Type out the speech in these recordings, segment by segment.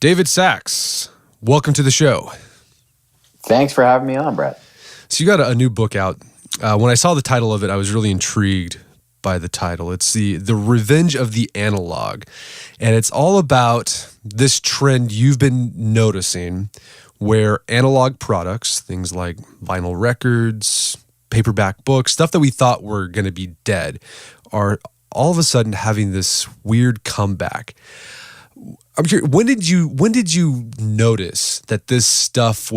David Sax, welcome to the show. Thanks for having me on, Brett. So you got a new book out. When I saw the title of it, I was really intrigued by the title. It's the Revenge of the Analog. And it's all about this trend you've been noticing where analog products, things like vinyl records, paperback books, stuff that we thought were going to be dead, are all of a sudden having this weird comeback. I'm curious, when did you notice that this stuff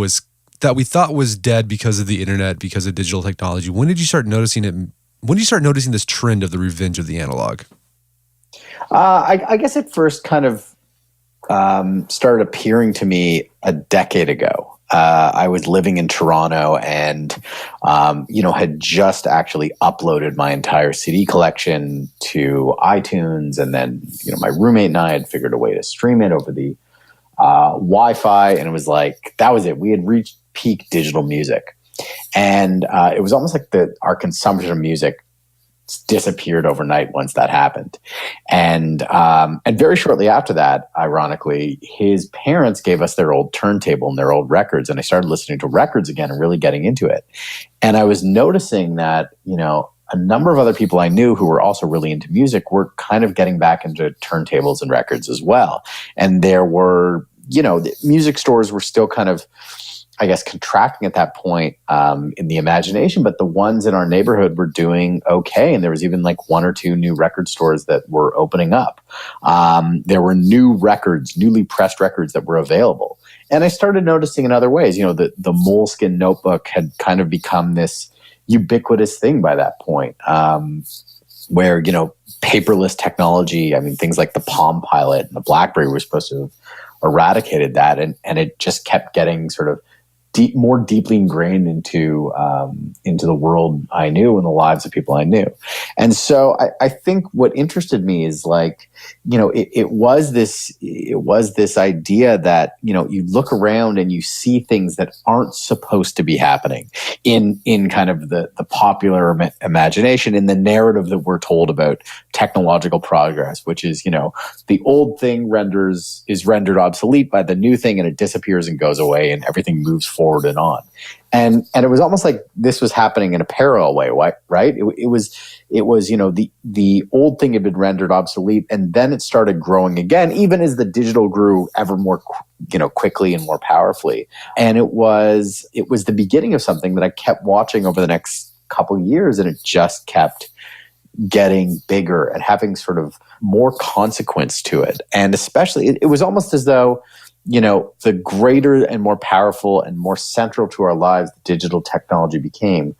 that we thought was dead because of the internet, because of digital technology? When did you start noticing it? When did you start noticing this trend of the revenge of the analog? I guess it first kind of started appearing to me a decade ago. I was living in Toronto and, had just actually uploaded my entire CD collection to iTunes. And then, my roommate and I had figured a way to stream it over the Wi-Fi. And it was like, that was it. We had reached peak digital music. And it was almost like our consumption of music disappeared overnight once that happened. And very shortly after that, ironically, his parents gave us their old turntable and their old records. And I started listening to records again and really getting into it. And I was noticing that, a number of other people I knew who were also really into music were kind of getting back into turntables and records as well. And there were, the music stores were still kind of, I guess, contracting at that point in the imagination, but the ones in our neighborhood were doing okay. And there was even like one or two new record stores that were opening up. There were newly pressed records that were available. And I started noticing in other ways, the moleskin notebook had kind of become this ubiquitous thing by that point, where, paperless technology, things like the Palm Pilot and the BlackBerry were supposed to have eradicated that. And it just kept getting sort of more deeply ingrained into the world I knew and the lives of people I knew. And so I think what interested me is it was this idea that, you look around and you see things that aren't supposed to be happening in kind of the popular imagination, in the narrative that we're told about technological progress, which is, the old thing is rendered obsolete by the new thing, and it disappears and goes away and everything moves forward and on. And it was almost like this was happening in a parallel way, right? It was the old thing had been rendered obsolete, and then it started growing again, even as the digital grew ever more, quickly and more powerfully. And it was the beginning of something that I kept watching over the next couple of years, and it just kept getting bigger and having sort of more consequence to it. And especially, it was almost as though, the greater and more powerful and more central to our lives the digital technology became,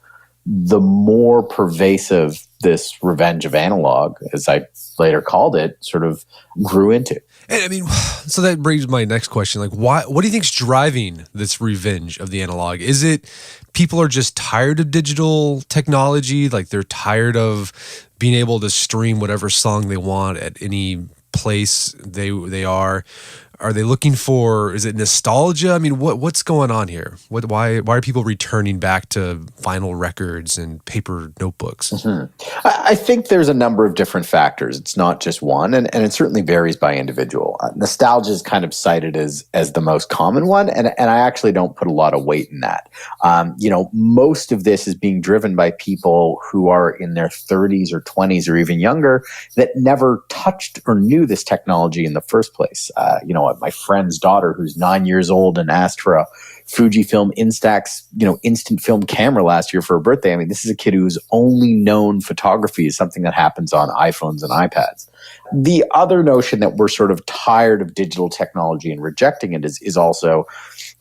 the more pervasive this revenge of analog, as I later called it, sort of grew into. And so that brings my next question. What do you think's driving this revenge of the analog? Is it people are just tired of digital technology? Like they're tired of being able to stream whatever song they want at any place they are? Are they looking for, is it nostalgia? What's going on here? Why are people returning back to vinyl records and paper notebooks? Mm-hmm. I think there's a number of different factors. It's not just one, and it certainly varies by individual. Nostalgia is kind of cited as the most common one, and I actually don't put a lot of weight in that. Most of this is being driven by people who are in their 30s or 20s or even younger that never touched or knew this technology in the first place. My friend's daughter, who's 9 years old and asked for a Fujifilm Instax, instant film camera last year for her birthday. This is a kid who's only known photography as something that happens on iPhones and iPads. The other notion that we're sort of tired of digital technology and rejecting it is also,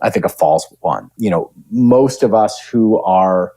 I think, a false one. Most of us who are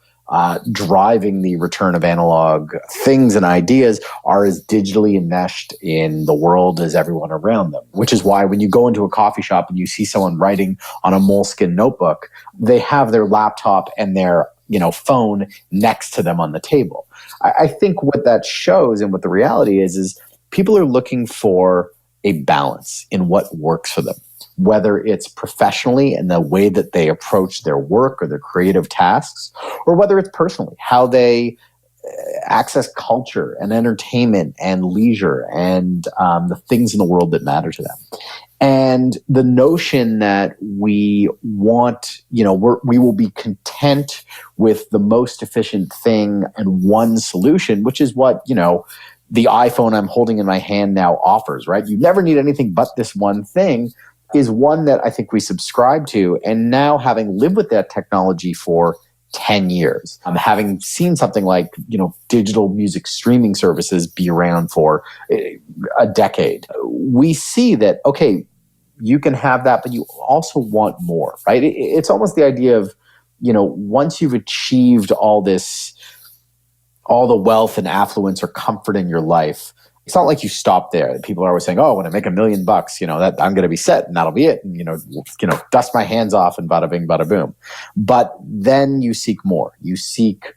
driving the return of analog things and ideas are as digitally enmeshed in the world as everyone around them, which is why when you go into a coffee shop and you see someone writing on a moleskin notebook, they have their laptop and their phone next to them on the table. I think what that shows and what the reality is people are looking for a balance in what works for them, whether it's professionally in the way that they approach their work or their creative tasks, or whether it's personally, how they access culture and entertainment and leisure and the things in the world that matter to them. And the notion that we want, we will be content with the most efficient thing and one solution, which is what, the iPhone I'm holding in my hand now offers, right? You never need anything but this one thing, is one that I think we subscribe to. And now, having lived with that technology for 10 years, having seen something like, digital music streaming services be around for a decade, we see that, okay, you can have that, but you also want more, right? It's almost the idea of, once you've achieved all the wealth and affluence or comfort in your life, it's not like you stop there. People are always saying, "Oh, when I make $1 million, that I'm going to be set and that'll be it." And, dust my hands off and bada bing, bada boom. But then you seek more. You seek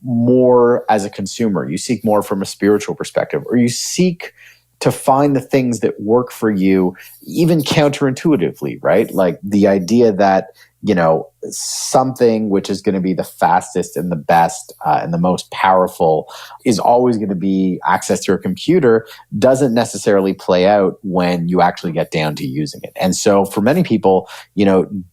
more as a consumer. You seek more from a spiritual perspective, or you seek to find the things that work for you, even counterintuitively, right? Like the idea that, something which is going to be the fastest and the best and the most powerful is always going to be access to your computer doesn't necessarily play out when you actually get down to using it. And so for many people,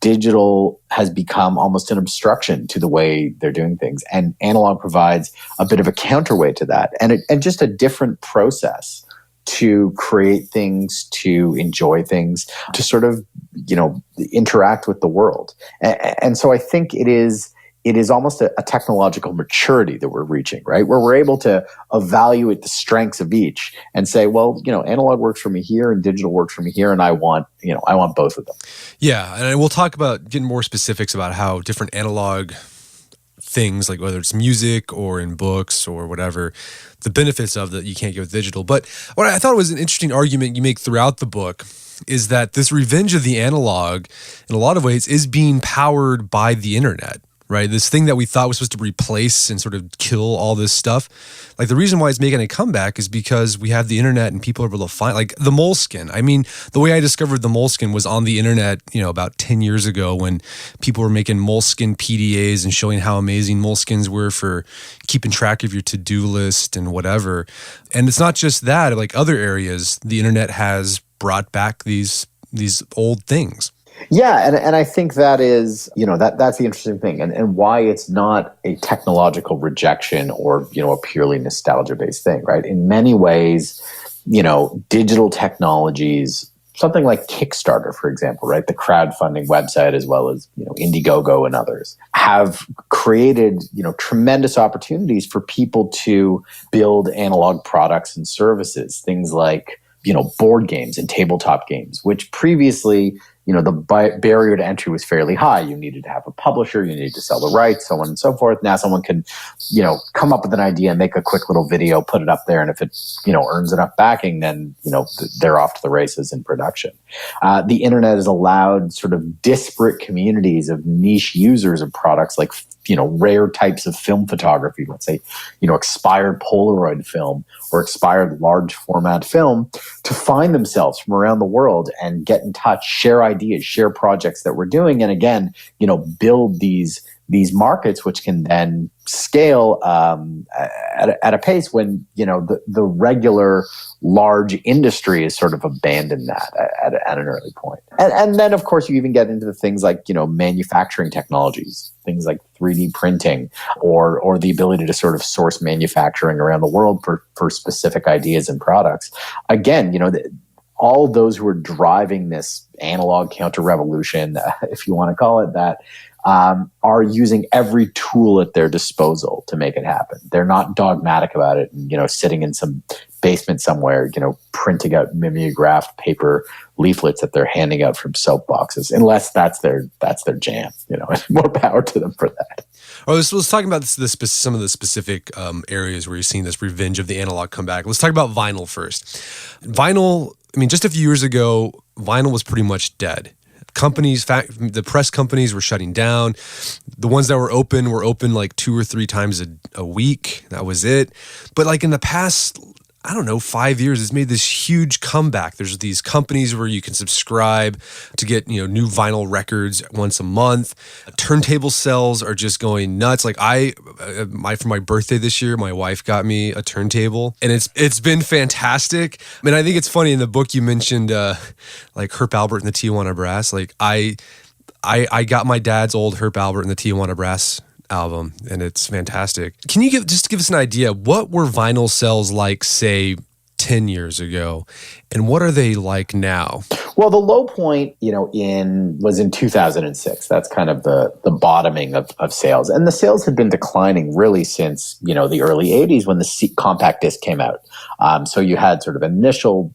digital has become almost an obstruction to the way they're doing things. And analog provides a bit of a counterweight to that and just a different process to create things, to enjoy things, to sort of, interact with the world. And so I think it is almost a technological maturity that we're reaching, right? Where we're able to evaluate the strengths of each and say, well, analog works for me here and digital works for me here, and I want both of them. Yeah, and we'll talk about getting more specifics about how different analog things, like whether it's music or in books or whatever, the benefits of that you can't get with digital. But what I thought was an interesting argument you make throughout the book is that this revenge of the analog, in a lot of ways, is being powered by the internet, right? This thing that we thought was supposed to replace and sort of kill all this stuff. Like the reason why it's making a comeback is because we have the internet and people are able to find, like the Moleskine. I mean, the way I discovered the Moleskine was on the internet, about 10 years ago when people were making Moleskine PDAs and showing how amazing Moleskines were for keeping track of your to-do list and whatever. And it's not just that, like other areas, the internet has brought back these old things. Yeah, and I think that is, that's the interesting thing and why it's not a technological rejection or, a purely nostalgia-based thing, right? In many ways, digital technologies, something like Kickstarter, for example, right? The crowdfunding website, as well as, Indiegogo and others, have created, tremendous opportunities for people to build analog products and services, things like, board games and tabletop games, which previously, the barrier to entry was fairly high. You needed to have a publisher, you needed to sell the rights, so on and so forth. Now someone can, come up with an idea, make a quick little video, put it up there, and if it, earns enough backing, then, they're off to the races in production. The internet has allowed sort of disparate communities of niche users of products like, rare types of film photography, let's say, expired Polaroid film or expired large format film, to find themselves from around the world and get in touch, share ideas, share projects that we're doing. And again, build these markets, which can then scale at a pace when, the regular large industry has sort of abandoned that at an early point. And then, of course, you even get into the things like, manufacturing technologies, things like 3D printing or the ability to sort of source manufacturing around the world for specific ideas and products. Again, all of those who are driving this analog counter-revolution, if you want to call it that, are using every tool at their disposal to make it happen. They're not dogmatic about it and, sitting in some basement somewhere, printing out mimeographed paper leaflets that they're handing out from soapboxes, unless that's their jam, more power to them for that. Oh, let's talk about some of the specific areas where you're seeing this revenge of the analog come back. Let's talk about vinyl first. Vinyl, just a few years ago, vinyl was pretty much dead. The press companies were shutting down. The ones that were open like 2 or 3 times a week. That was it. But like in the past, I don't know, 5 years, it's made this huge comeback. There's these companies where you can subscribe to get, new vinyl records once a month. Turntable sales are just going nuts. Like for my birthday this year, my wife got me a turntable, and it's been fantastic. I mean, I think it's funny in the book you mentioned like Herb Alpert and the Tijuana Brass. Like I got my dad's old Herb Alpert and the Tijuana Brass album, and it's fantastic. Can you give us an idea, what were vinyl sales like, say, 10 years ago, and what are they like now? Well, the low point, was in 2006. That's kind of the bottoming of sales, and the sales had been declining really since the early 80s when the compact disc came out. So you had sort of initial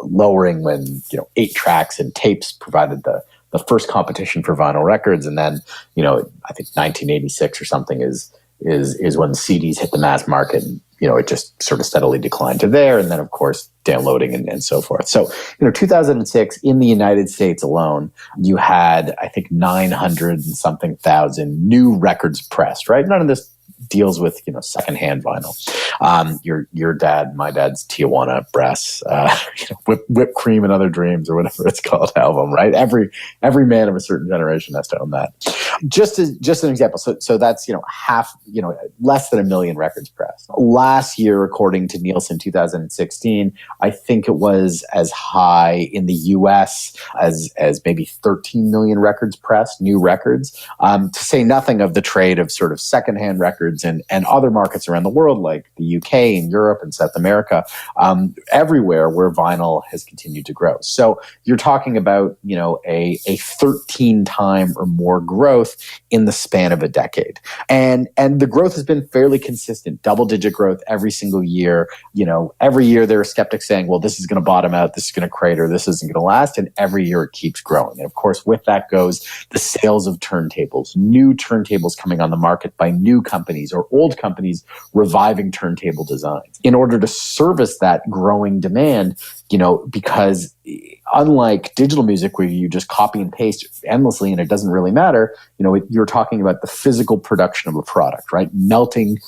lowering when 8 tracks and tapes provided the first competition for vinyl records, and then I think 1986 or something is when CDs hit the mass market, and it just sort of steadily declined to there, and then of course downloading and so forth. So 2006 in the United States alone, you had I think 900 and something thousand new records pressed. Right, none of this deals with secondhand vinyl. Your dad, my dad's Tijuana Brass, whipped cream and other dreams, or whatever it's called, album. Right, every man of a certain generation has to own that. Just an example. So that's half, less than 1 million records pressed. Last year, according to Nielsen, 2016, I think it was as high in the U.S. as maybe 13 million records pressed, new records. To say nothing of the trade of sort of secondhand records and other markets around the world, like the UK and Europe and South America, everywhere where vinyl has continued to grow. So you're talking about, a 13 time or more growth in the span of a decade. And the growth has been fairly consistent, double-digit growth every single year. Every year there are skeptics saying, well, this is going to bottom out, this is going to crater, this isn't going to last. And every year it keeps growing. And of course, with that goes the sales of turntables, new turntables coming on the market by new companies or old companies reviving turntable designs in order to service that growing demand, because unlike digital music where you just copy and paste endlessly and it doesn't really matter, you're talking about the physical production of a product, right? Melting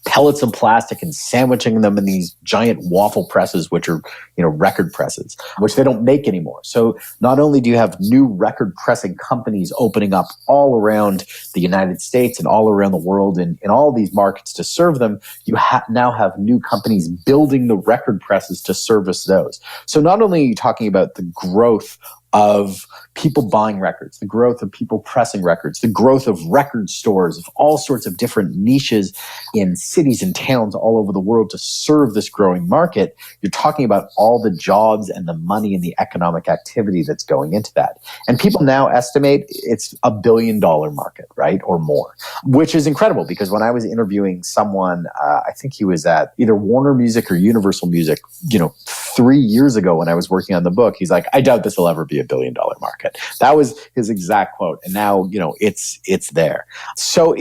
pellets of plastic and sandwiching them in these giant waffle presses, which are, record presses, which they don't make anymore. So not only do you have new record pressing companies opening up all around the United States and all around the world in all these markets to serve them, you now have new companies building the record presses to service those. So not only are you talking about the growth of people buying records, the growth of people pressing records, the growth of record stores of all sorts of different niches in cities and towns all over the world to serve this growing market. You're talking about all the jobs and the money and the economic activity that's going into that. And people now estimate it's $1 billion market, right? Or more, which is incredible because when I was interviewing someone, I think he was at either Warner Music or Universal Music, 3 years ago when I was working on the book, he's like, I doubt this will ever be $1 billion market. That was his exact quote. And now, it's there. So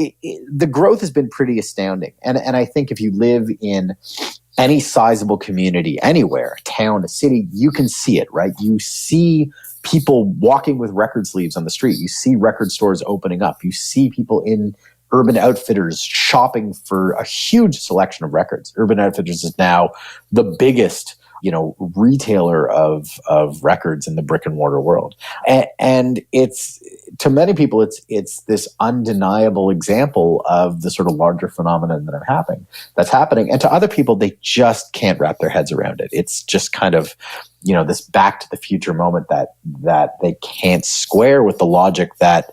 the growth has been pretty astounding. And I think if you live in any sizable community anywhere, a town, a city, you can see it, right? You see people walking with record sleeves on the street. You see record stores opening up. You see people in Urban Outfitters shopping for a huge selection of records. Urban Outfitters is now the biggest retailer of records in the brick and mortar world. And it's, to many people, it's this undeniable example of the sort of larger phenomenon that's happening. And to other people, they just can't wrap their heads around it. It's just kind of, this back to the future moment that they can't square with the logic that,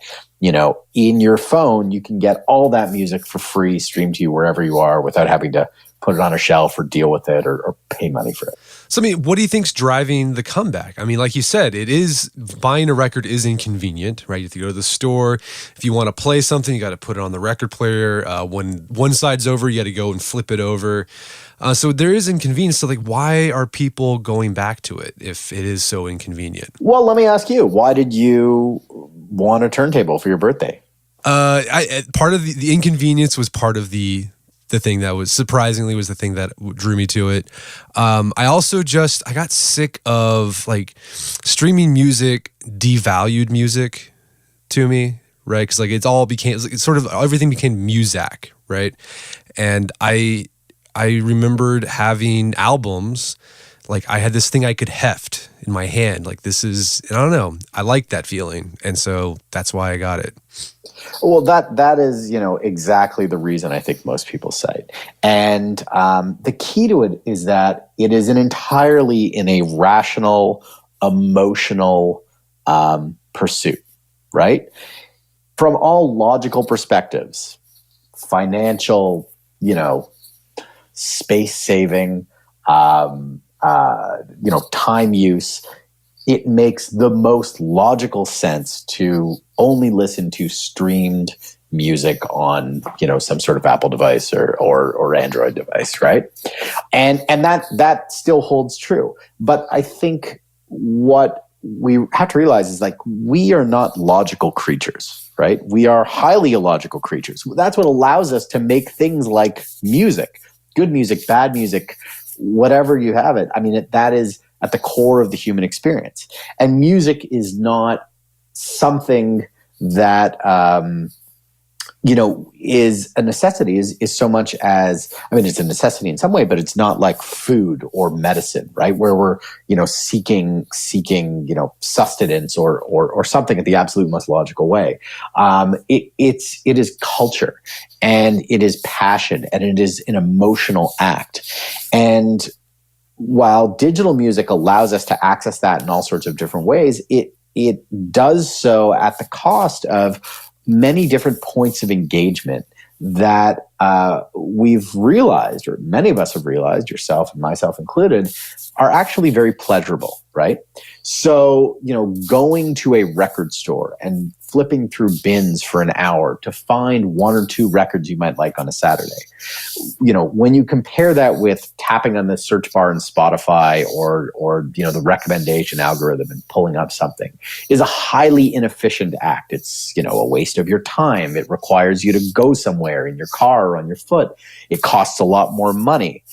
in your phone, you can get all that music for free, streamed to you wherever you are without having to put it on a shelf or deal with it or pay money for it. So, what do you think's driving the comeback? Like you said, buying a record is inconvenient, right? You have to go to the store. If you want to play something, you got to put it on the record player. When one side's over, you got to go and flip it over. So there is inconvenience. So why are people going back to it if it is so inconvenient? Well, let me ask you, why did you want a turntable for your birthday? Part of the inconvenience was part of the thing that was surprisingly was the thing that drew me to it. I also I got sick of streaming music devalued music to me, right? Because everything became Muzak, right? And I I remembered having albums. Like I had this thing I could heft in my hand. Like this is, and I don't know, I like that feeling. And so that's why I got it. Well, that is, exactly the reason I think most people cite. And the key to it is that it is an entirely in a rational, emotional pursuit, right? From all logical perspectives, financial, space saving, time use, it makes the most logical sense to only listen to streamed music on, some sort of Apple device or Android device, right? And that still holds true. But I think what we have to realize is like we are not logical creatures, right? We are highly illogical creatures. That's what allows us to make things like music, good music, bad music, whatever you have it. I mean, that is at the core of the human experience. And music is not something that, is a necessity is so much as, I mean, it's a necessity in some way, but it's not like food or medicine, right? Where we're, seeking, sustenance or something at the absolute most logical way. It is culture and it is passion and it is an emotional act. And while digital music allows us to access that in all sorts of different ways, it does so at the cost of many different points of engagement that we've realized, or many of us have realized, yourself and myself included, are actually very pleasurable, right? So, going to a record store and flipping through bins for an hour to find one or two records you might like on a Saturday. When you compare that with tapping on the search bar in Spotify or the recommendation algorithm and pulling up something is a highly inefficient act. It's, a waste of your time. It requires you to go somewhere in your car or on your foot. It costs a lot more money.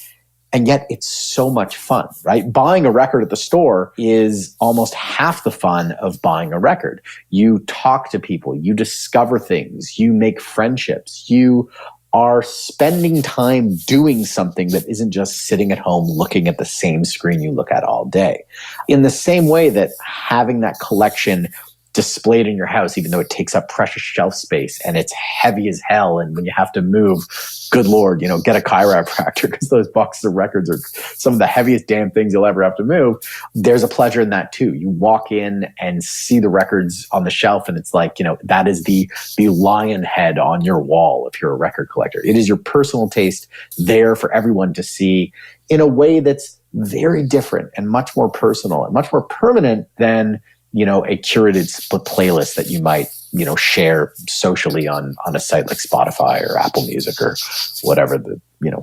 And yet it's so much fun, right? Buying a record at the store is almost half the fun of buying a record. You talk to people, you discover things, you make friendships, you are spending time doing something that isn't just sitting at home looking at the same screen you look at all day. In the same way that having that collection displayed in your house, even though it takes up precious shelf space and it's heavy as hell, and when you have to move, good Lord, get a chiropractor because those boxes of records are some of the heaviest damn things you'll ever have to move. There's a pleasure in that too. You walk in and see the records on the shelf and it's like, that is the lion head on your wall if you're a record collector. It is your personal taste there for everyone to see in a way that's very different and much more personal and much more permanent than a curated split playlist that you might, share socially on a site like Spotify or Apple Music or whatever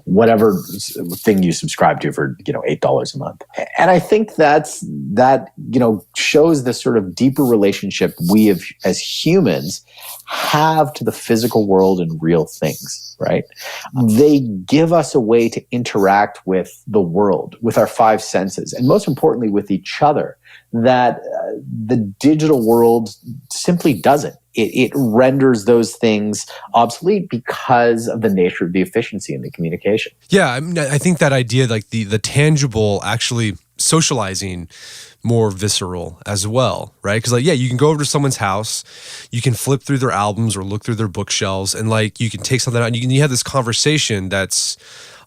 whatever thing you subscribe to for, $8 a month. And I think that shows this sort of deeper relationship we have as humans have to the physical world and real things, right? They give us a way to interact with the world, with our five senses, and most importantly with each other, that the digital world simply doesn't. It renders those things obsolete because of the nature of the efficiency and the communication. Yeah, I mean, I think that idea, like the tangible, actually socializing more visceral as well, right? Because you can go over to someone's house, you can flip through their albums or look through their bookshelves, and you can take something out and you have this conversation that's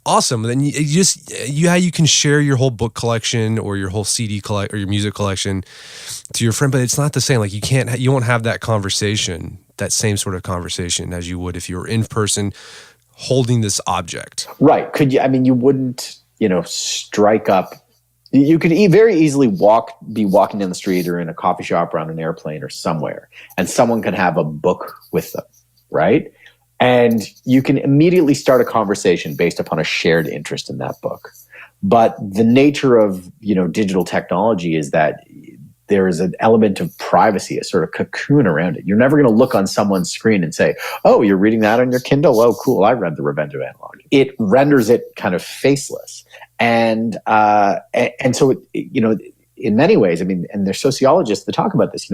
awesome. And then you can share your whole book collection or your whole CD or your music collection to your friend, but it's not the same. Like you won't have that conversation, that same sort of conversation as you would if you were in person holding this object. Right. You wouldn't, strike up. You could very easily be walking down the street or in a coffee shop or on an airplane or somewhere, and someone can have a book with them, right? And you can immediately start a conversation based upon a shared interest in that book. But the nature of, digital technology is that there is an element of privacy, a sort of cocoon around it. You're never going to look on someone's screen and say, oh, you're reading that on your Kindle? Oh, cool. I read The Revenge of Analog. It renders it kind of faceless. And so, in many ways, and there's sociologists that talk about this,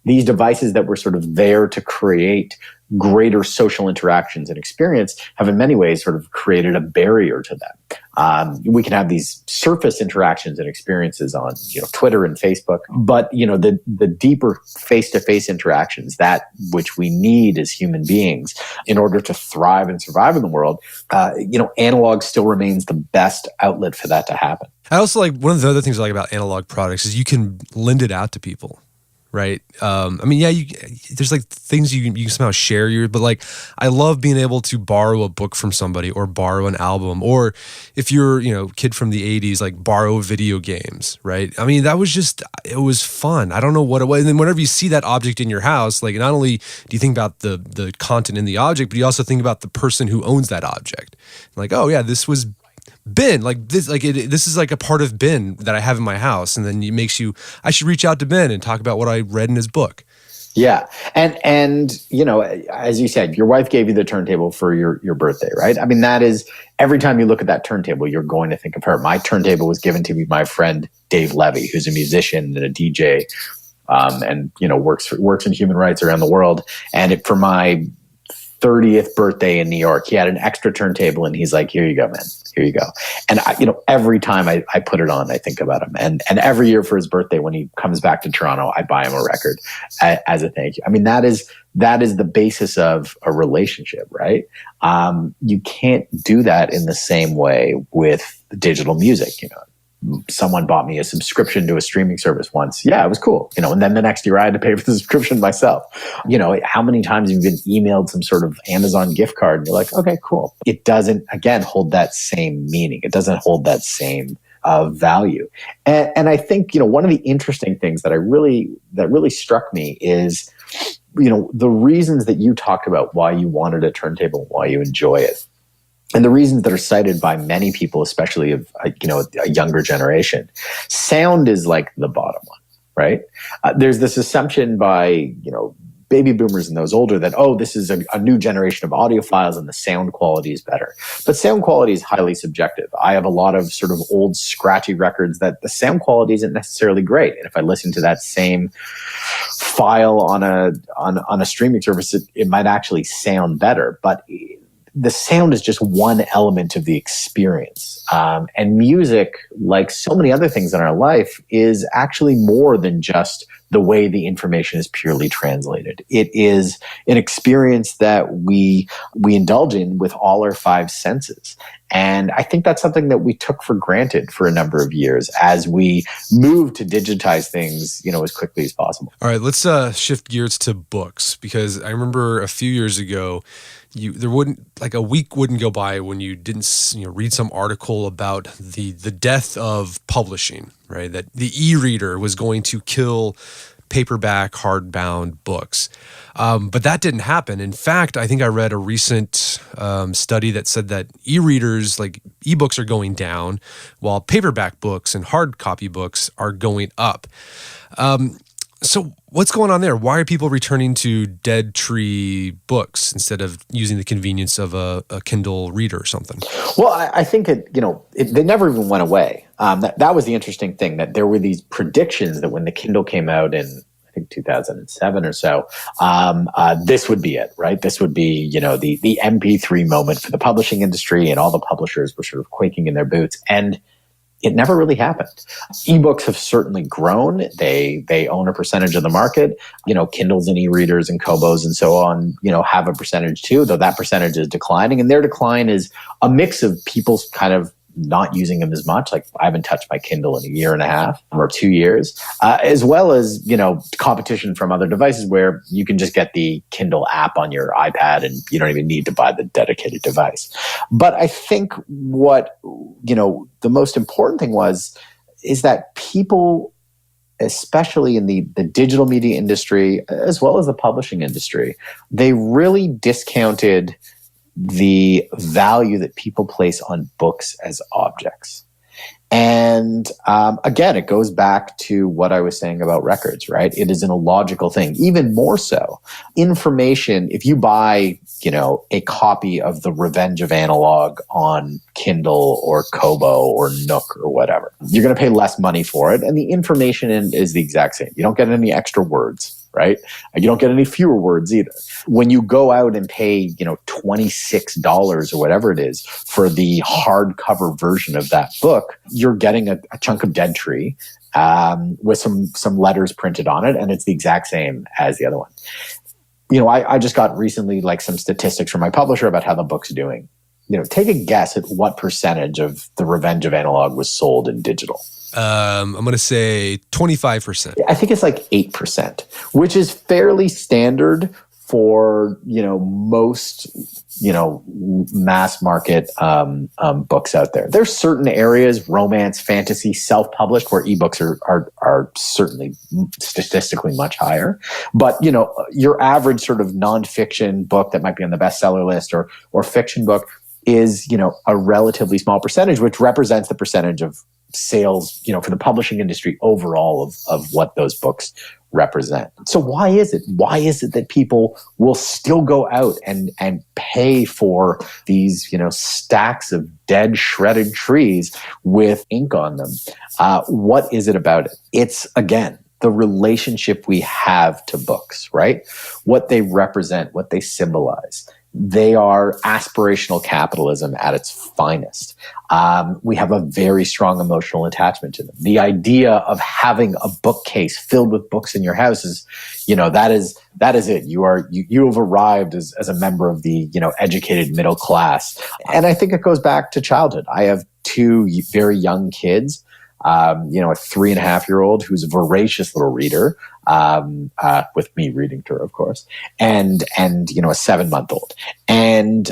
these devices that were sort of there to create greater social interactions and experience have in many ways sort of created a barrier to them. We can have these surface interactions and experiences on, Twitter and Facebook, but, the deeper face-to-face interactions, that which we need as human beings in order to thrive and survive in the world, analog still remains the best outlet for that to happen. I also like, one of the other things I like about analog products is you can lend it out to people. Right. There's like things you can somehow share but like, I love being able to borrow a book from somebody or borrow an album, or if you're, kid from the 80s, like borrow video games. Right. I mean, it was fun. I don't know what it was. And then whenever you see that object in your house, like not only do you think about the content in the object, but you also think about the person who owns that object. Like, oh yeah, this was Ben, this is like a part of Ben that I have in my house, and then it makes I should reach out to Ben and talk about what I read in his book. Yeah, and as you said, your wife gave you the turntable for your birthday, right? I mean, that is, every time you look at that turntable, you're going to think of her. My turntable was given to me by my friend Dave Levy, who's a musician and a DJ, and works in human rights around the world. And for my 30th birthday in New York, he had an extra turntable, and he's like, "Here you go, man. Here you go." And every time I put it on, I think about him. And every year for his birthday, when he comes back to Toronto, I buy him a record as a thank you. I mean, that is the basis of a relationship, right? You can't do that in the same way with digital music. Someone bought me a subscription to a streaming service once. Yeah, it was cool. And then the next year I had to pay for the subscription myself. How many times have you been emailed some sort of Amazon gift card and you're like, okay, cool. It doesn't, again, hold that same meaning. It doesn't hold that same value. And I think, one of the interesting things that really struck me is, the reasons that you talked about why you wanted a turntable, why you enjoy it. And the reasons that are cited by many people, especially of a younger generation, sound is like the bottom one, right? There's this assumption by baby boomers and those older that, this is a new generation of audiophiles and the sound quality is better. But sound quality is highly subjective. I have a lot of sort of old scratchy records that the sound quality isn't necessarily great. And if I listen to that same file on a streaming service, it might actually sound better. But the sound is just one element of the experience. And music, like so many other things in our life, is actually more than just the way the information is purely translated. It is an experience that we indulge in with all our five senses. And I think that's something that we took for granted for a number of years as we moved to digitize things, as quickly as possible. All right, let's shift gears to books, because I remember a few years ago, a week wouldn't go by when you didn't read some article about the death of publishing, right? That the e-reader was going to kill paperback, hardbound books. But that didn't happen. In fact, I think I read a recent study that said that e-readers, like ebooks, are going down, while paperback books and hard copy books are going up. So what's going on there? Why are people returning to dead tree books instead of using the convenience of a Kindle reader or something? Well, I think they never even went away. That was the interesting thing, that there were these predictions that when the Kindle came out in, I think, 2007 or so, this would be it, right? This would be, the MP3 moment for the publishing industry, and all the publishers were sort of quaking in their boots. And it never really happened. Ebooks have certainly grown. They own a percentage of the market. Kindles and e-readers and Kobos and so on, have a percentage too, though that percentage is declining. And their decline is a mix of people's kind of not using them as much. Like, I haven't touched my Kindle in a year and a half or 2 years, as well as, competition from other devices where you can just get the Kindle app on your iPad and you don't even need to buy the dedicated device. But I think what, the most important thing is that people, especially in the digital media industry, as well as the publishing industry, they really discounted the value that people place on books as objects. And again, it goes back to what I was saying about records, right? It is an illogical thing. Even more so, information, if you buy, a copy of The Revenge of Analog on Kindle or Kobo or Nook or whatever, you're going to pay less money for it. And the information is the exact same. You don't get any extra words. right? You don't get any fewer words either. When you go out and pay, $26 or whatever it is for the hardcover version of that book, you're getting a chunk of dead tree with some letters printed on it, and it's the exact same as the other one. I just got recently some statistics from my publisher about how the book's doing. Take a guess at what percentage of The Revenge of Analog was sold in digital. I'm going to say 25%. I think it's 8%, which is fairly standard for, most, mass market books out there. There's certain areas, romance, fantasy, self-published, where ebooks are certainly statistically much higher. But, your average sort of nonfiction book that might be on the bestseller list or fiction book is, a relatively small percentage, which represents the percentage of sales, for the publishing industry overall of what those books represent. So why is it? Why is it that people will still go out and pay for these, stacks of dead, shredded trees with ink on them? What is it about it? It's, again, the relationship we have to books, right? What they represent, what they symbolize. They are aspirational capitalism at its finest. We have a very strong emotional attachment to them. The idea of having a bookcase filled with books in your house is, that is it. You have arrived as a member of the, educated middle class. And I think it goes back to childhood. I have two very young kids. A 3.5-year-old who's a voracious little reader, with me reading to her, of course, and a 7-month-old. And,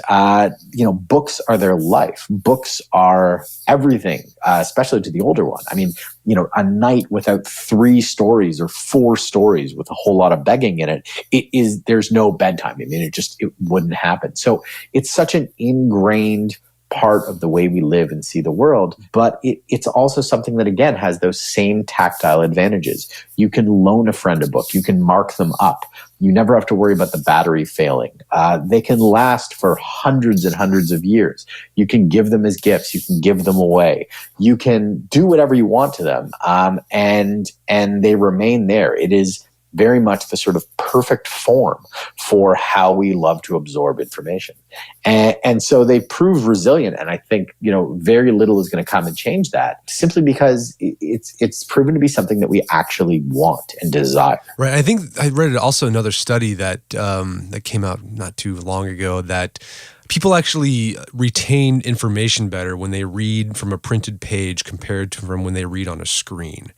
books are their life. Books are everything, especially to the older one. I mean, a night without 3 stories or 4 stories with a whole lot of begging in it, there's no bedtime. I mean, it wouldn't happen. So it's such an ingrained part of the way we live and see the world, but it's also something that, again, has those same tactile advantages. You can loan a friend a book. You can mark them up. You never have to worry about the battery failing. They can last for hundreds and hundreds of years. You can give them as gifts. You can give them away. You can do whatever you want to them, and they remain there. It is very much the sort of perfect form for how we love to absorb information. And so they prove resilient. And I think, very little is going to come and change that, simply because it's proven to be something that we actually want and desire. Right. I think I read also another study that came out not too long ago that people actually retain information better when they read from a printed page compared to from when they read on a screen.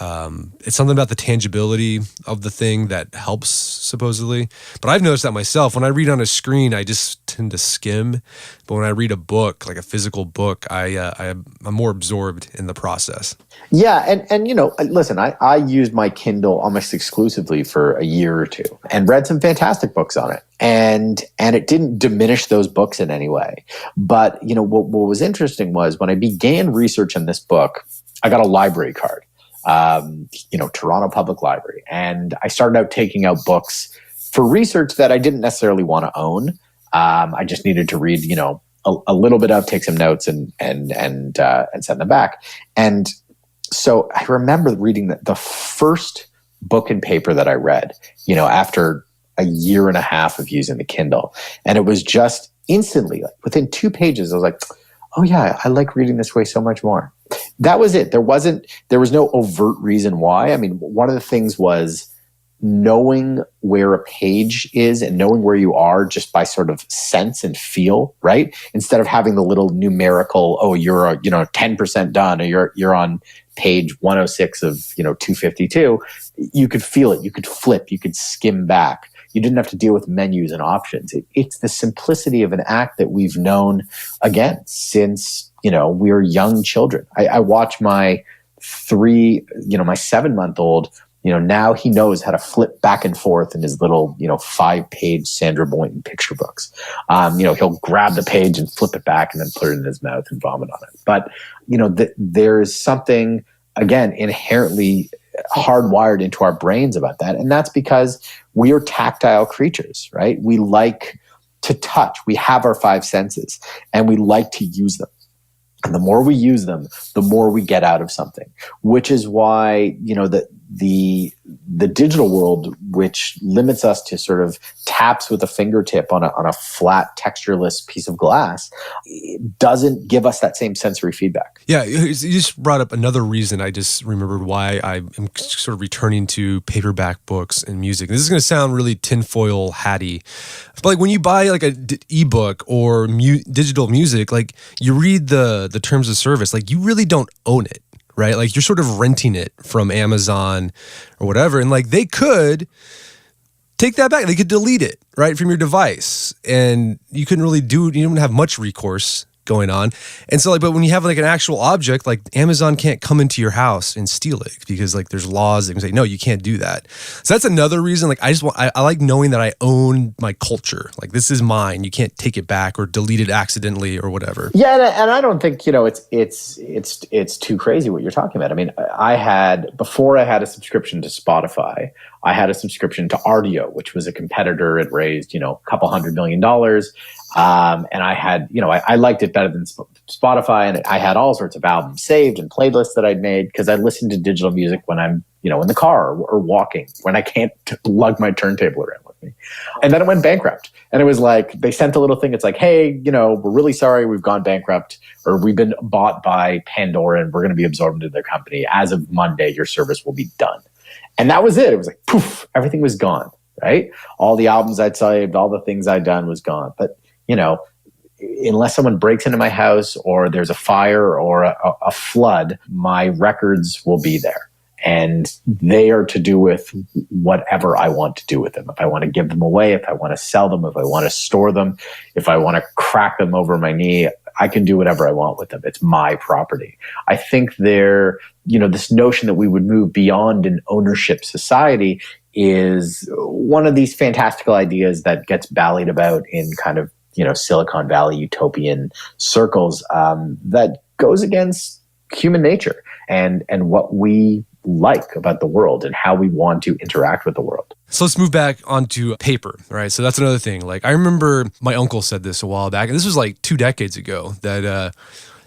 It's something about the tangibility of the thing that helps, supposedly. But I've noticed that myself. When I read on a screen, I just tend to skim. But when I read a book, like a physical book, I'm more absorbed in the process. Yeah, and listen, I used my Kindle almost exclusively for a year or two and read some fantastic books on it. And it didn't diminish those books in any way. But, what was interesting was when I began research on this book, I got a library card. Toronto Public Library. And I started out taking out books for research that I didn't necessarily want to own. I just needed to read, a little bit of, take some notes and send them back. And so I remember reading the first book and paper that I read, after a year and a half of using the Kindle. And it was just instantly, within 2 pages, I was like, oh yeah, I like reading this way so much more. That was it. There was no overt reason why. I mean, one of the things was knowing where a page is and knowing where you are just by sort of sense and feel, right? Instead of having the little numerical, oh, you're 10% done, or you're on page 106 of 252. You could feel it. You could flip. You could skim back. You didn't have to deal with menus and options. It's the simplicity of an act that we've known, again, since we were young children. I watch my 7-month-old, now he knows how to flip back and forth in his little, 5-page Sandra Boynton picture books. He'll grab the page and flip it back and then put it in his mouth and vomit on it. But, there's something, again, inherently hardwired into our brains about that. And that's because we are tactile creatures, right? We like to touch. We have our 5 senses and we like to use them. And the more we use them, the more we get out of something, which is why, the digital world, which limits us to sort of taps with a fingertip on a flat textureless piece of glass, doesn't give us that same sensory feedback. Yeah, you just brought up another reason I just remembered why I am sort of returning to paperback books and music. This is going to sound really tinfoil hatty, but like when you buy like a ebook or digital music, like you read the terms of service, like you really don't own it. Right? Like you're sort of renting it from Amazon or whatever. And like they could take that back. They could delete it, right, from your device. And you couldn't really you don't have much recourse going on. And so like, but when you have like an actual object, like Amazon can't come into your house and steal it because like there's laws that can say, no, you can't do that. So that's another reason. Like I like knowing that I own my culture. Like this is mine. You can't take it back or delete it accidentally or whatever. Yeah. And I don't think, it's too crazy what you're talking about. I mean, before I had a subscription to Spotify, I had a subscription to Rdio, which was a competitor. It raised, a couple $100 million. And I had, I liked it better than Spotify, and I had all sorts of albums saved and playlists that I'd made because I listened to digital music when I'm, in the car or walking, when I can't lug my turntable around with me. And then it went bankrupt. And it was like, they sent a little thing. It's like, hey, we're really sorry we've gone bankrupt, or we've been bought by Pandora and we're going to be absorbed into their company. As of Monday, your service will be done. And that was it. It was like, poof, everything was gone, right? All the albums I'd saved, all the things I'd done was gone. But, unless someone breaks into my house or there's a fire or a flood, my records will be there. And they are to do with whatever I want to do with them. If I want to give them away, if I want to sell them, if I want to store them, if I want to crack them over my knee, I can do whatever I want with them. It's my property. I think this notion that we would move beyond an ownership society is one of these fantastical ideas that gets ballied about in kind of, Silicon Valley utopian circles, that goes against human nature and what we like about the world and how we want to interact with the world. So let's move back onto paper, right? So that's another thing. Like I remember my uncle said this a while back, and this was like 2 decades ago, that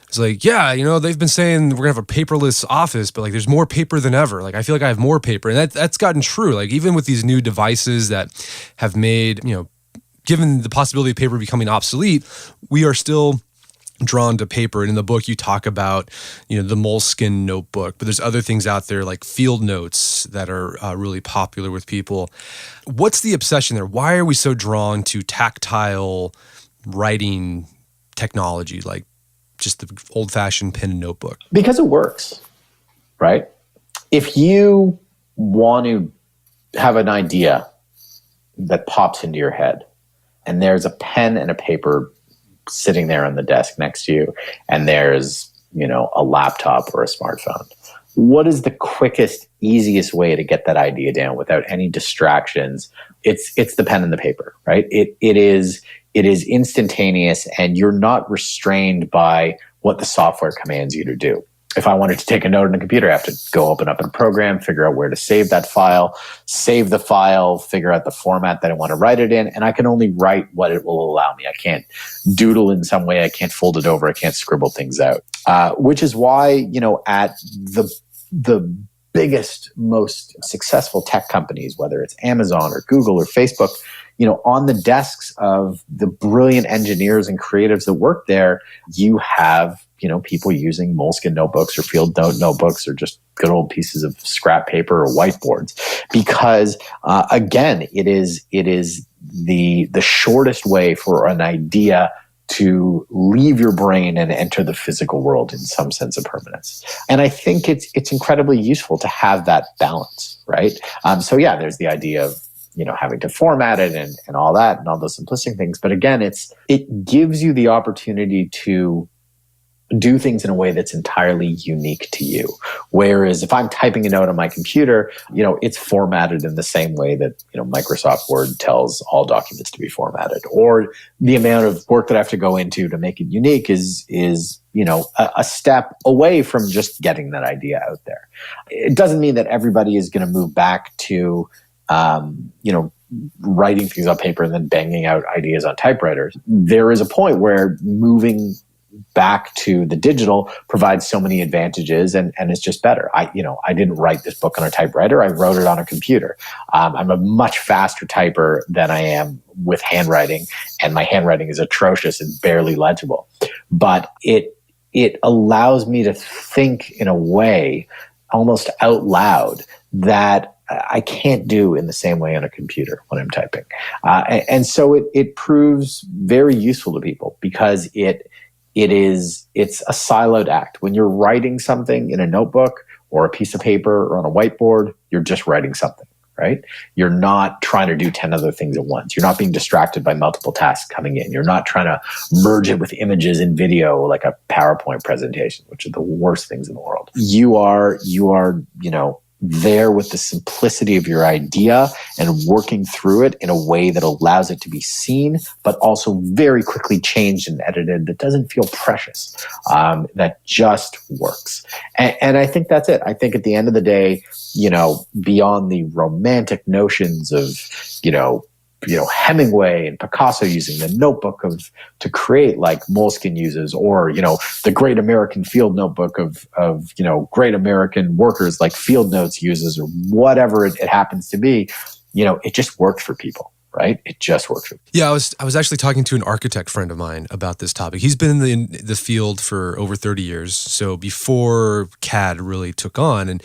it's like, yeah, they've been saying we're gonna have a paperless office, but like there's more paper than ever. Like I feel like I have more paper, and that's gotten true. Like even with these new devices that have made, given the possibility of paper becoming obsolete, we are still drawn to paper. And in the book, you talk about, the moleskin notebook, but there's other things out there like field notes that are really popular with people. What's the obsession there? Why are we so drawn to tactile writing technology, like just the old-fashioned pen and notebook? Because it works, right? If you want to have an idea that pops into your head, and there's a pen and a paper sitting there on the desk next to you, and there's, a laptop or a smartphone, what is the quickest, easiest way to get that idea down without any distractions? It's the pen and the paper, right? It is instantaneous, and you're not restrained by what the software commands you to do. If I wanted to take a note on a computer, I have to go open up a program, figure out where to save that file, save the file, figure out the format that I want to write it in, and I can only write what it will allow me. I can't doodle in some way. I can't fold it over. I can't scribble things out. Which is why, at the biggest, most successful tech companies, whether it's Amazon or Google or Facebook, on the desks of the brilliant engineers and creatives that work there, you have, people using moleskin notebooks or field notebooks or just good old pieces of scrap paper or whiteboards. Because, again, it is the shortest way for an idea to leave your brain and enter the physical world in some sense of permanence. And I think it's incredibly useful to have that balance, right? So yeah, there's the idea of, having to format it and all that and all those simplistic things. But again, it gives you the opportunity to do things in a way that's entirely unique to you. Whereas if I'm typing a note on my computer, it's formatted in the same way that, Microsoft Word tells all documents to be formatted, or the amount of work that I have to go into to make it unique is a step away from just getting that idea out there. It doesn't mean that everybody is going to move back to, writing things on paper and then banging out ideas on typewriters. There is a point where moving back to the digital provides so many advantages, and it's just better. I didn't write this book on a typewriter. I wrote it on a computer. I'm a much faster typer than I am with handwriting, and my handwriting is atrocious and barely legible. But it allows me to think in a way almost out loud that I can't do in the same way on a computer when I'm typing. And so it proves very useful to people because it's a siloed act. When you're writing something in a notebook or a piece of paper or on a whiteboard, you're just writing something, right? You're not trying to do 10 other things at once. You're not being distracted by multiple tasks coming in. You're not trying to merge it with images and video like a PowerPoint presentation, which are the worst things in the world. You are, there with the simplicity of your idea and working through it in a way that allows it to be seen, but also very quickly changed and edited that doesn't feel precious, that just works. And I think that's it. I think at the end of the day, beyond the romantic notions of, Hemingway and Picasso using the notebook to create like Moleskine uses, or, the Great American Field Notebook of great American workers like Field Notes uses, or whatever it happens to be, it just works for people. Right? It just works. Yeah, I was actually talking to an architect friend of mine about this topic. He's been in the field for over 30 years, so before CAD really took on. And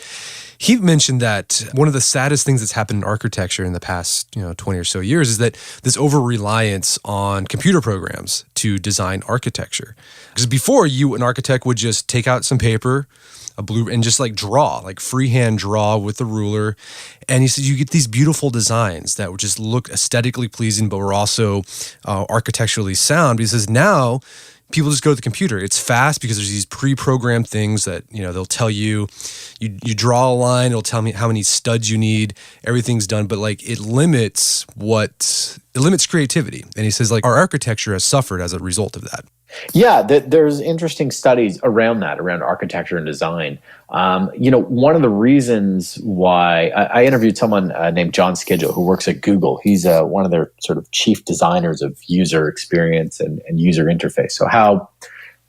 he mentioned that one of the saddest things that's happened in architecture in the past 20 or so years is that this over-reliance on computer programs to design architecture. Because before, an architect would just take out some paper, and just like draw, like freehand draw with the ruler. And he said you get these beautiful designs that would just look aesthetically pleasing, but were also architecturally sound. He says now people just go to the computer. It's fast because there's these pre-programmed things that, they'll tell you draw a line, it'll tell me how many studs you need, everything's done, but like it limits creativity. And he says like our architecture has suffered as a result of that. Yeah, there's interesting studies around that, around architecture and design. One of the reasons why I interviewed someone named John Skidgel who works at Google. He's one of their sort of chief designers of user experience and user interface. So how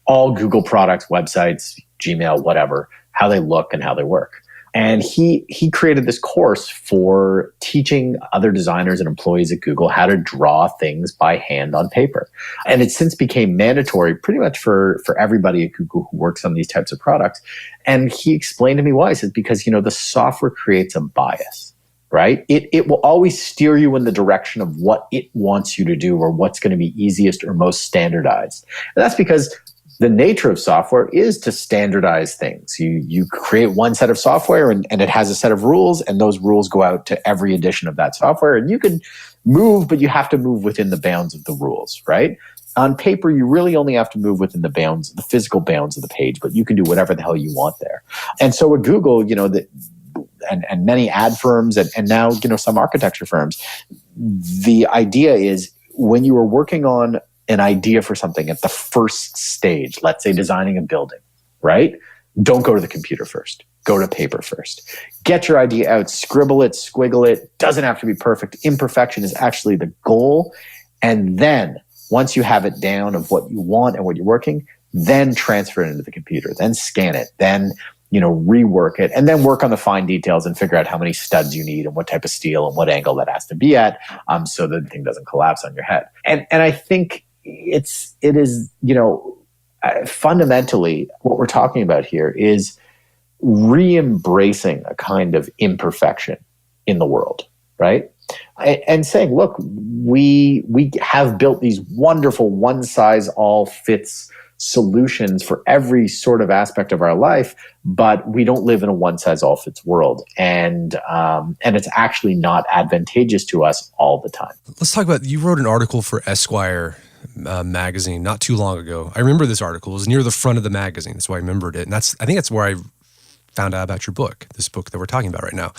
all Google products, websites, Gmail, whatever, how they look and how they work. And he created this course for teaching other designers and employees at Google how to draw things by hand on paper. And it since became mandatory pretty much for everybody at Google who works on these types of products. And he explained to me why. He said, because, the software creates a bias, right? It will always steer you in the direction of what it wants you to do or what's going to be easiest or most standardized. And that's because the nature of software is to standardize things. You create one set of software and it has a set of rules, and those rules go out to every edition of that software. And you can move, but you have to move within the bounds of the rules, right? On paper, you really only have to move within the bounds, the physical bounds of the page, but you can do whatever the hell you want there. And so at Google, and many ad firms and now, some architecture firms, the idea is when you are working on an idea for something at the first stage, let's say designing a building, right? Don't go to the computer first. Go to paper first. Get your idea out, scribble it, squiggle it. Doesn't have to be perfect. Imperfection is actually the goal. And then once you have it down of what you want and what you're working, then transfer it into the computer, then scan it, then rework it, and then work on the fine details and figure out how many studs you need and what type of steel and what angle that has to be at, so that the thing doesn't collapse on your head. And I think it is, fundamentally what we're talking about here is re-embracing a kind of imperfection in the world, right? And saying, look, we have built these wonderful one-size-all-fits solutions for every sort of aspect of our life, but we don't live in a one-size-all-fits world. And it's actually not advantageous to us all the time. Let's talk about, you wrote an article for Esquire magazine not too long ago. I remember this article. It was near the front of the magazine. That's why I remembered it. And I think that's where I found out about your book, this book that we're talking about right now,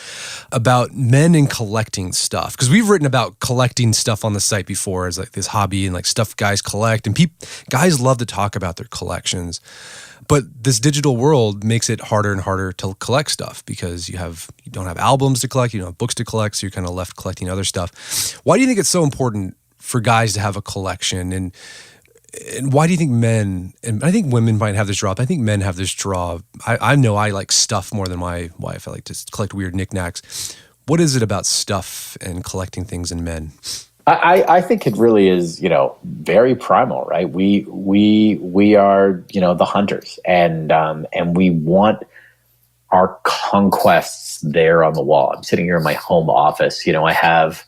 about men and collecting stuff. Because we've written about collecting stuff on the site before as like this hobby and like stuff guys collect. And guys love to talk about their collections. But this digital world makes it harder and harder to collect stuff because you don't have albums to collect, you don't have books to collect, so you're kind of left collecting other stuff. Why do you think it's so important for guys to have a collection? And And why do you think men, and I think women might have this draw, but I think men have this draw. I know I like stuff more than my wife. I like to collect weird knickknacks. What is it about stuff and collecting things in men? I think it really is, very primal, right? We are, the hunters, and we want our conquests there on the wall. I'm sitting here in my home office. I have,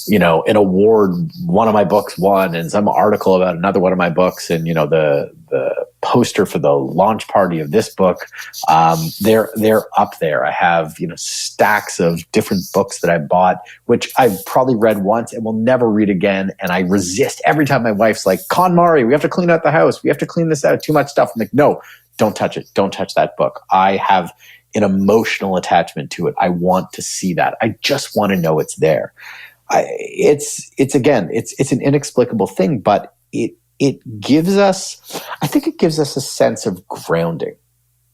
an award one of my books won, and some article about another one of my books, and the poster for the launch party of this book. They're up there. I have stacks of different books that I bought, which I've probably read once and will never read again. And I resist every time my wife's like, KonMari, we have to clean out the house. We have to clean this out. Too much stuff. I'm like, no, don't touch it. Don't touch that book. I have an emotional attachment to it. I want to see that. I just want to know it's there. It's an inexplicable thing, but it gives us, I think it gives us a sense of grounding,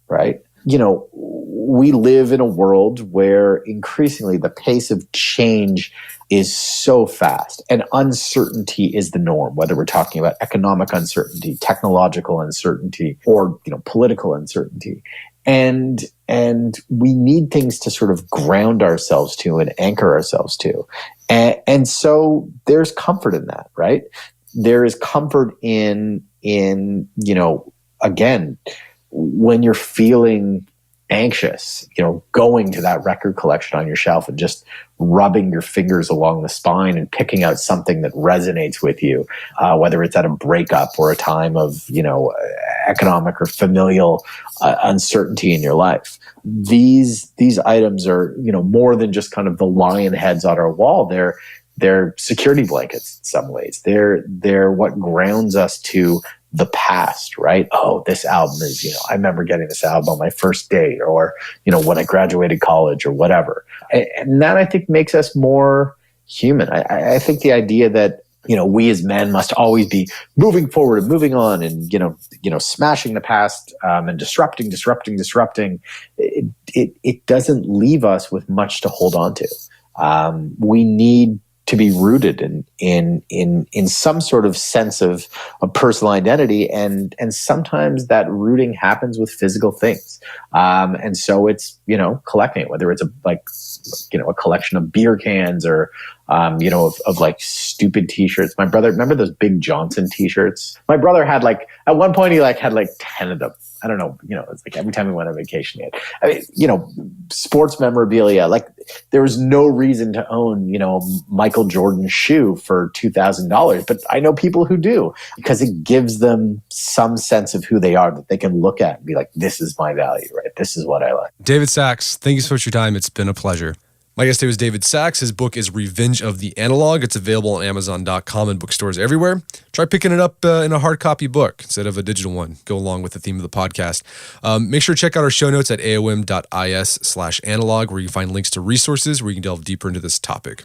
right? We live in a world where increasingly the pace of change is so fast, and uncertainty is the norm, whether we're talking about economic uncertainty, technological uncertainty, or political uncertainty. And we need things to sort of ground ourselves to and anchor ourselves to. And so there's comfort in that, right? There is comfort in again, when you're feeling anxious, going to that record collection on your shelf and just rubbing your fingers along the spine and picking out something that resonates with you, whether it's at a breakup or a time of, economic or familial uncertainty in your life. These items are, more than just kind of the lion heads on our wall. They're security blankets in some ways. They're what grounds us to the past, right? Oh, this album is, I remember getting this album on my first date, or, when I graduated college, or whatever. And that, I think, makes us more human. I think the idea that, we as men must always be moving forward and moving on and, smashing the past, and disrupting. It doesn't leave us with much to hold on to. We need to be rooted in some sort of sense of personal identity, and sometimes that rooting happens with physical things, and so it's collecting it, whether it's a collection of beer cans or of like stupid t-shirts. My brother, remember those Big Johnson t-shirts? My brother had at one point he had 10 of them. I don't know, it's like every time we went on vacation, sports memorabilia. There was no reason to own, Michael Jordan shoe for $2,000, but I know people who do, because it gives them some sense of who they are that they can look at and be like, this is my value, right? This is what I like. David Sax, thank you so much for your time. It's been a pleasure. My guest today was David Sax. His book is Revenge of the Analog. It's available on Amazon.com and bookstores everywhere. Try picking it up in a hard copy book instead of a digital one. Go along with the theme of the podcast. Make sure to check out our show notes at aom.is/analog, where you can find links to resources where you can delve deeper into this topic.